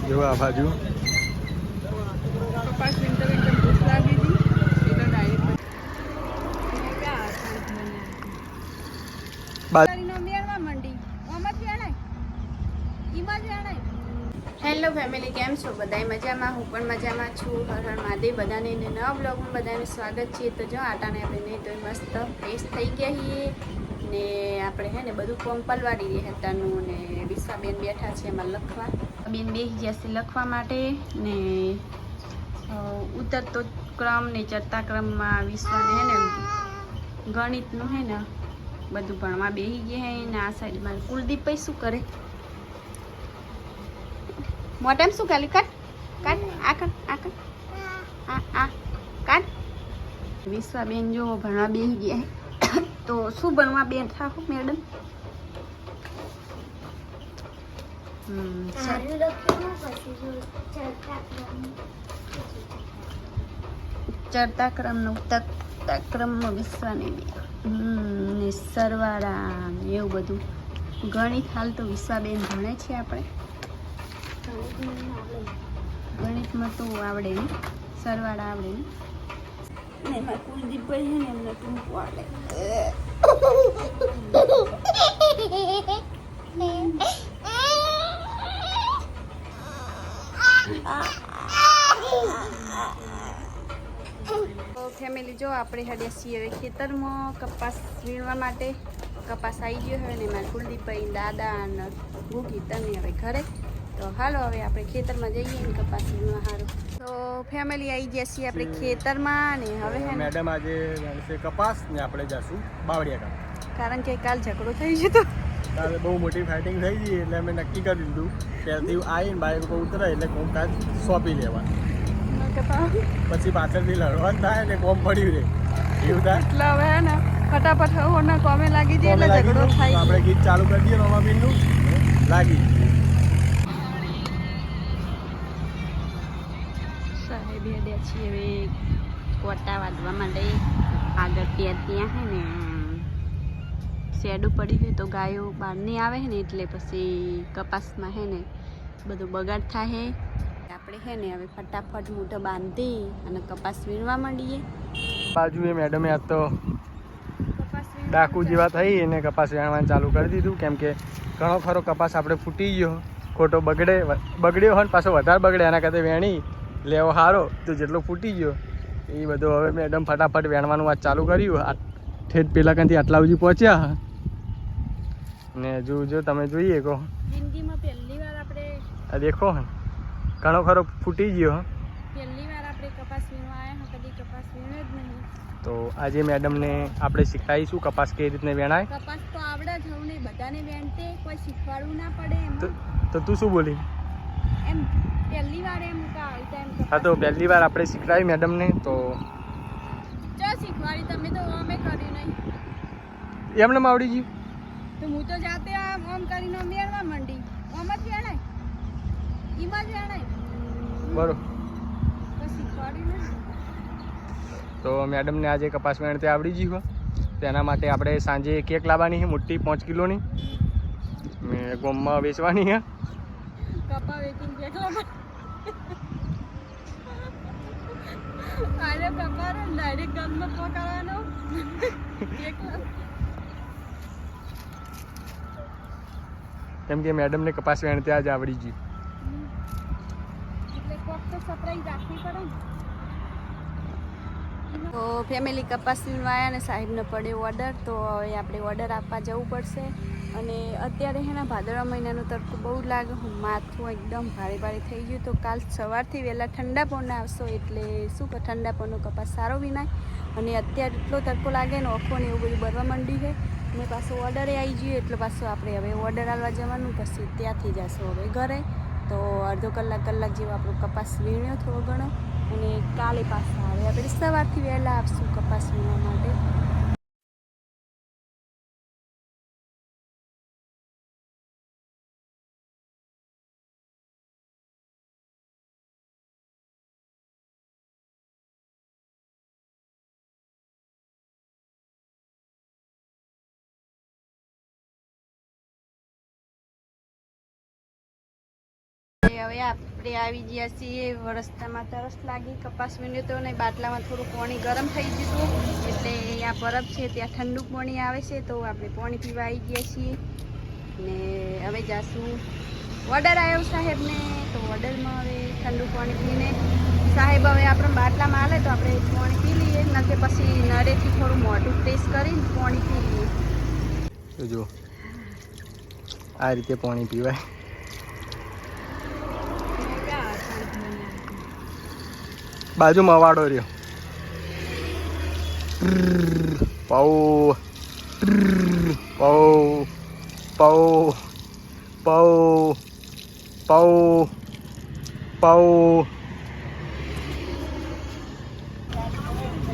જો આ બાજુ કપાસ વિન્ટર એકદમ ભૂખ લાગી હતી એટલે ડાયરેક્ટ હેલો ફેમિલી, કેમ છો બધાય? મજામાં? હું પણ મજામાં છું. હર હર મહાદેવ. બધાને નવા બ્લોગમાં બધાનું સ્વાગત છે. તો જો આટાને આપણે નહીં તો મસ્ત ફ્રેશ થઈ ગયા છીએ ને આપણે હે ને બધું કોમ પલવાડી રહ્યા હતાનું ને વિશ્વાબેન બેઠા છે એમાં લખવા. બેન બેસી જશે લખવા માટે ને ઉતરતો ક્રમ ને ચડતા ક્રમમાં વિશ્વાને હે ને ગણિતનું હે ને બધું ભણવા બેસી ગયા હે ને આ સાઈડમાં કુલદીપભાઈ શું કરે? મોટામ શું ગાલી કાટ કાટ આ કાટ આ કાટ આ કાટ. વિશ્વાબેન જો ભણવા બેસી ગયા તો શું ભણવા બેઠા હો મેડમ? ચડતા ક્રમનું ઉતરતા ક્રમમાં વિશ્વાને ને સરવાળા એવું બધું ગણિત હાલ તો વિશ્વાબેન ભણે છે. આપણે ગણિતમાં તો આવડે ને સરવાળા આવડે ને એમાં કુલદીપભાઈ છે ને એમને ટૂંકું આવડે. ફેમિલી જો આપણે હડ્યા છીએ હવે ખેતરમાં કપાસ વીણવા માટે. કપાસ આવી ગયો હવે ને મારા કુલદીપભાઈ દાદા અને ભૂખી તને હવે ઘરે. તો હાલો હવે આપણે ખેતરમાં જઈએ ને કપાસ વીણવા સારું. તો ફેમિલી આવી ગયા છીએ આપણે ખેતરમાં ને હવે મેડમ આજે છે કપાસ ને આપણે જશું બાવળિયા કામ. કારણ કે કાલ ઝઘડો થઈ ગયો તો કાલે બહુ મોટી ફાઇટિંગ થઈ ગઈ એટલે અમે નક્કી કરી દીધું ત્યારથી આવીને બાઇક ઉપર ઉતરે એટલે કોમકાજ સોંપી લેવાનું. પછી પાછળથી લડવાનું થાય ને કોમ પડ્યું રહે એવું થાય એટલે હવે હે ને ફટાફટ હવે કોમે લાગી જઈએ એટલે ઝઘડો થાય. આપણે ગીત ચાલુ કરી દઈએ રોમાબીનનું લાગી સાહેબ હેડ્યા છીએ હવે કોટા વાદવા માંડે. આગળ ત્યાં હે ને શેડું પડી હોય તો ગાયો બહાર નહીં આવે ને એટલે પછી કપાસમાં હે ને બધું બગાડ થાય. આપણે હે ને હવે ફટાફટ મૂઠો બાંધી અને કપાસ વીણવા માંડીએ. બાજુ એ મેડમે આજ તો ડાકુ જેવા થઈ અને કપાસ વેણવાનું ચાલુ કરી દીધું. કેમ કે ઘણો ખરો કપાસ આપણે ફૂટી ગયો, ખોટો બગડ્યો હોય ને પાછો વધારે બગડે એના કરતાં વેણી લેવો સારો. તો જેટલો ફૂટી ગયો એ બધો હવે મેડમ ફટાફટ વેણવાનું વાત ચાલુ કર્યું. આ ઠેઠ પેલા કંથી આટલા સુધી પહોંચ્યા ને જો તમે જોઈએ કહો જિંદગીમાં પહેલી વાર આપણે આ દેખો ઘણો ખરો ફૂટી ગયો. પહેલી વાર આપણે કપાસ વીણવા આવ્યા કદી કપાસ વીણે જ નહીં. તો આજે મેડમને આપણે શીખવાડીશું કપાસ કઈ રીતને વેણાય. કપાસ તો આવડે જ હું નહીં બધાને વેણતે કોઈ શીખવાડવું ના પડે એમ. તો તું શું બોલી? એમ પહેલી વાર એમ હા તો પહેલી વાર આપણે શીખવાડી મેડમને તો ચો શીખવાડી તમે તો અમે કર્યું નહીં એમને આવડી ગયું તો હું તો જાતે આમ કરીને વેણવા માંડી. આમ જ વેણાય ઈમાં જ વેણાય બરોબર. તો શીખવાડી નહીં. તો મેડમને આજે કપાસ વેણતે આવડી ગયું. તેના માટે આપણે સાંજે કેક લાવવાની છે મોટી 5 કિલોની મેં ગોમમાં વેચવાની છે. કપા વેચીને કેક લાવવાની આરે કપા રે ડાયરેક્ટ ગનમાં પકાવવાનો કેક કેમ કે મેડમને કપાસ વેણતે આજે આવડી ગયું. એટલે કોક તો સરપ્રાઈઝ રાખવી પડે ને. તો ફેમિલી કપાસ વીણવા આવ્યા ને સાહેબને પડ્યો ઓર્ડર. તો હવે આપણે ઓર્ડર આપવા જવું પડશે. અને અત્યારે એના ભાદરવા મહિનાનો તડકો બહુ લાગે. માથું એકદમ ભારે ભારે થઈ ગયું. તો કાલ સવારથી વહેલા ઠંડા પવન આવશો એટલે શું કે ઠંડા પવનનો કપાસ સારો વીણાય. અને અત્યારે એટલો તડકો લાગે ને ઓખો ને એવું બધું ભરવા માંડ્યું છે. અને પાછો ઓર્ડરે આવી ગયો એટલે પાછું આપણે હવે ઓર્ડર આવવા જવાનું પછી ત્યાંથી જશું હવે ઘરે. તો અડધો કલાક જેવો આપણો કપાસ વીણ્યો થોડો ઘણો અને કાલે પાછા હવે આપણે સવારથી વહેલા આવશું કપાસ વીણવા માટે. હવે આપણે આવી ગયા છીએ રસ્તામાં તરસ લાગી કપાસ વીણ્યો તો ને બાટલામાં થોડું પાણી ગરમ થઈ ગયું હતું એટલે અહીંયા પરબ છે ત્યાં ઠંડુ પાણી આવે છે તો આપણે પાણી પીવા આવી ગયા છીએ ને હવે જાશું ઓર્ડર આવ્યો સાહેબને તો ઓર્ડરમાં હવે ઠંડુ પાણી પીને સાહેબ હવે આપણે બાટલામાં હાલે તો આપણે પાણી પી લઈએ ન કે પછી નળેથી થોડું મોઢું ટેસ્ટ કરીને પાણી પી લઈએ. જો આ રીતે પાણી પીવાય. બાજુમાં વાડો રહ્યો પાઉ પાઉ પાઉ પાઉ પાઉ પાઉ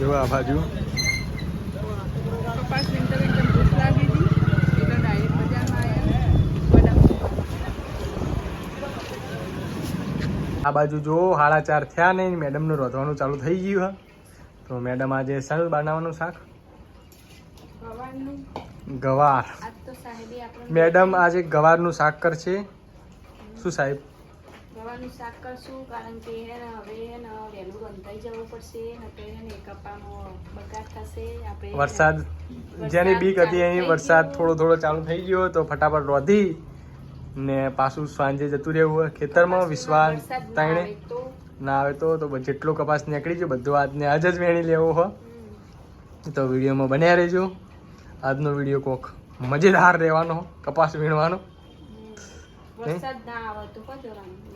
જો આ બાજુ કપાસ વીણતા વીણતા ભૂખ લાગી હતી એટલે ડાયરેક્ટ બજારમાં આવ્યા. આ બાજુ જો 4:30 થયા ને મેડમનું રોધવાનું ચાલુ થઈ ગયું હા. તો મેડમ આજે શાનું બનાવવાનું શાક? ગવાર. મેડમ આજે ગવારનું શાક કરશે. શું સાહેબ? ગવારનું શાક કરશું કારણ કે હવે વહેલું રંધાઈ જવું પડશે ને કપામાં બગાડ થશે. આપણે વરસાદ જેની બીક હતી એની વરસાદ થોડો ચાલુ થઈ ગયો તો ફટાફટ રોધી ને પાછું સાંજે જતું રહેવું હોય ખેતરમાં. વિશ્વાસ તાણે ના આવે તો જેટલો કપાસ નીકળી ગયો બધો આજને આજ જ વેણી લેવો હોય તો વિડીયોમાં બન્યા રહેજો. આજનો વિડીયો કોક મજેદાર રહેવાનો કપાસ વીણવાનો. વરસાદ ના આવે તો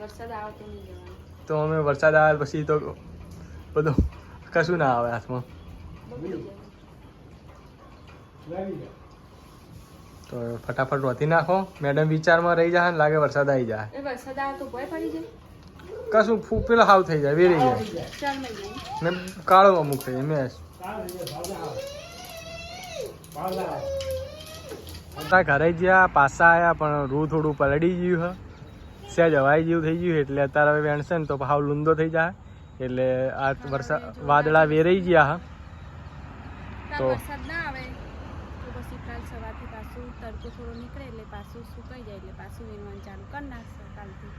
વરસાદ આવે તો નહીં જવાનું. તો અમે વરસાદ આવે પછી તો બધું કશું ના આવે હાથમાં. તો ફટાફટ રોતી નાખો. મેડમ વિચારમાં રહી જાય ને લાગે વરસાદ આવી જાય. વરસાદ આવે તો ભય પડી જાય કશું પેલો હાવ થઈ જાય વેરી જાય ને કાળો અમુક થઈ જાય. મેં ઘરે ગયા પાછા આવ્યા પણ રૂ થોડું પલળી ગયું હ સહેજ હવાઈ જેવું થઈ ગયું એટલે અત્યારે હવે વેણશે ને તો હાવ લૂંદો થઈ જાય એટલે આ વરસાદ વાદળા વેરાઈ ગયા હા. તો વરસાદ ના આવે તો પછી કાલ સવારથી પાછું તડકો થોડો નીકળે એટલે પાછું સુકાઈ જાય એટલે પાછું વીણવાનું ચાલુ કરી નાખશે કાલથી.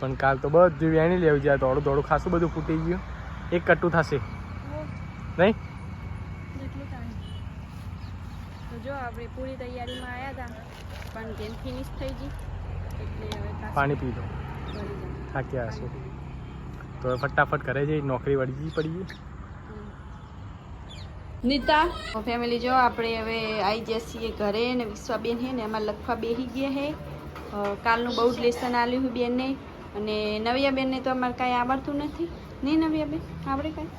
પણ કાલ તો બધું વેણી લેવું જાય થોડું ખાસું બધું ફૂટી ગયું. એક કટ્ટું થશે નહીં? જેટલું થાય તો જો આપણે પૂરી તૈયારીમાં આવ્યા હતા પણ ગેમ ફિનિશ થઈ ગઈ એટલે હવે પાણી પી દો થાક્યા હશે તો ફટાફટ ઘરે જઈ નોકરી વળગી પડીએ. નીતા ફેમિલી જો આપણે હવે આવી ગયા છીએ ઘરે ને વિશ્વાબેન છે ને એમાં લખવા બેસી ગયા છે. કાલનું બહુ જ લેસન આલ્યું છે બેનને અને નવ્યાબેનને તો અમારે કાંઈ આવડતું નથી. નહીં નવ્યાબેન આવડે કાંઈ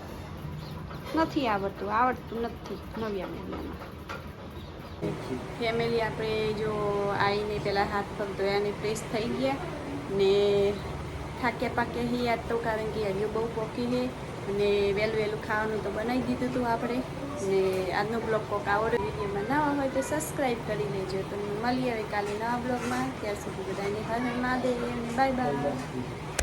આવડતું નથી નવ્યાબેન. ફેમિલી આપણે જો આવીને પહેલાં હાથ પગ ધોયાને ફ્રેશ થઈ ગયા ને થાક્યા પાક્યા હી યાદ તો કારણ કે હરિયો બહુ પોકી છે અને વહેલું ખાવાનું તો બનાવી દીધું હતું આપણે ને આજનો બ્લોગ કોક આવડે વિડીયોમાં નવા હોય તો સબસ્ક્રાઈબ કરી લેજો. તો મળીએ હવે કાલે નવા બ્લોગમાં. ત્યાર સુધી બધાને હર હર મહાદેવ અને બાય બાય.